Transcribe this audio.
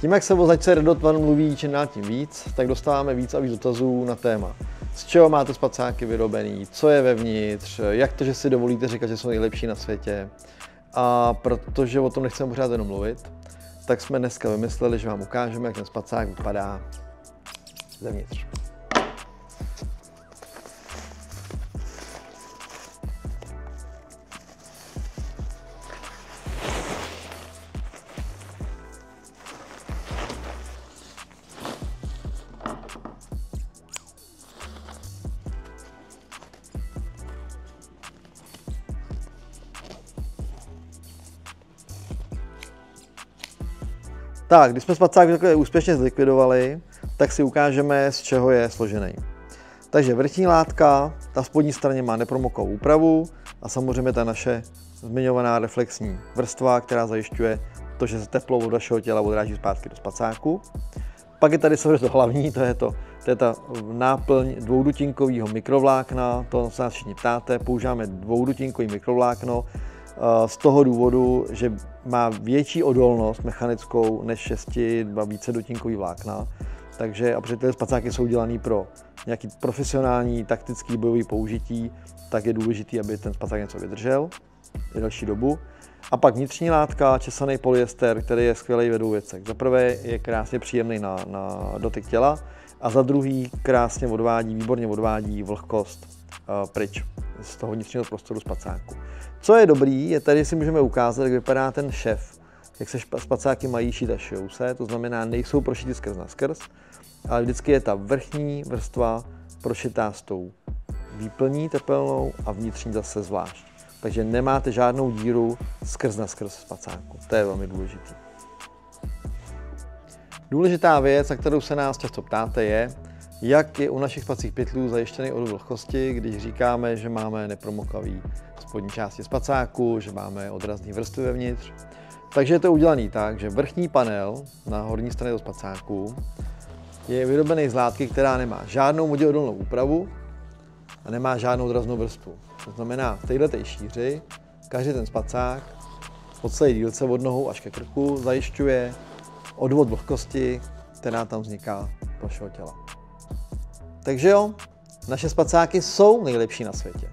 Tím, jak se o značce Redot One mluví čím dál tím víc, tak dostáváme víc a víc dotazů na téma, z čeho máte spacáky vyrobený, co je vevnitř, jak to, že si dovolíte říkat, že jsou nejlepší na světě. A protože o tom nechceme pořád jenom mluvit, tak jsme dneska vymysleli, že vám ukážeme, jak ten spacák vypadá zevnitř. Tak, když jsme spacák takhle úspěšně zlikvidovali, tak si ukážeme, z čeho je složený. Takže vrchní látka, ta spodní straně má nepromokovou úpravu a samozřejmě ta naše zmiňovaná reflexní vrstva, která zajišťuje to, že se teplo od vašeho těla odráží zpátky do spacáku. Pak je tady samozřejmě to hlavní, to je ta náplň dvoudutinkového mikrovlákna, to se nás všichni ptáte, používáme dvoudutinkové mikrovlákno, z toho důvodu, že má větší odolnost mechanickou než 6 a více dutinkový vlákna. Takže a protože ty spacáky jsou dělaný pro nějaký profesionální taktický bojový použití, tak je důležité, aby ten spacák něco vydržel i delší dobu. A pak vnitřní látka, česaný polyester, který je skvělý ve dvou věcech. Za prvé je krásně příjemný na dotyk těla a za druhý krásně výborně odvádí vlhkost pryč z toho vnitřního prostoru spacáku. Co je dobrý, je tady si můžeme ukázat, jak vypadá ten šef, jak se spacáky mají šít a šijou se, to znamená, nejsou prošity skrz na skrz, ale vždycky je ta vrchní vrstva prošitá s tou výplní tepelnou a vnitřní zase zvlášť. Takže nemáte žádnou díru skrz na skrz spacáku, to je velmi důležitý. Důležitá věc, na kterou se nás často ptáte, je, jak je u našich spacích pytlů zajištěný odvod vlhkosti, když říkáme, že máme nepromokavý spodní části spacáku, že máme odrazné vrstvy vevnitř. Takže je to udělané tak, že vrchní panel na horní straně do spacáku je vyrobený z látky, která nemá žádnou voděodolnou úpravu a nemá žádnou odraznou vrstvu. To znamená, v této šíři každý ten spacák po celé dílce od nohou až ke krku zajišťuje odvod vlhkosti, která tam vzniká z vašeho těla. Takže jo, naše spacáky jsou nejlepší na světě.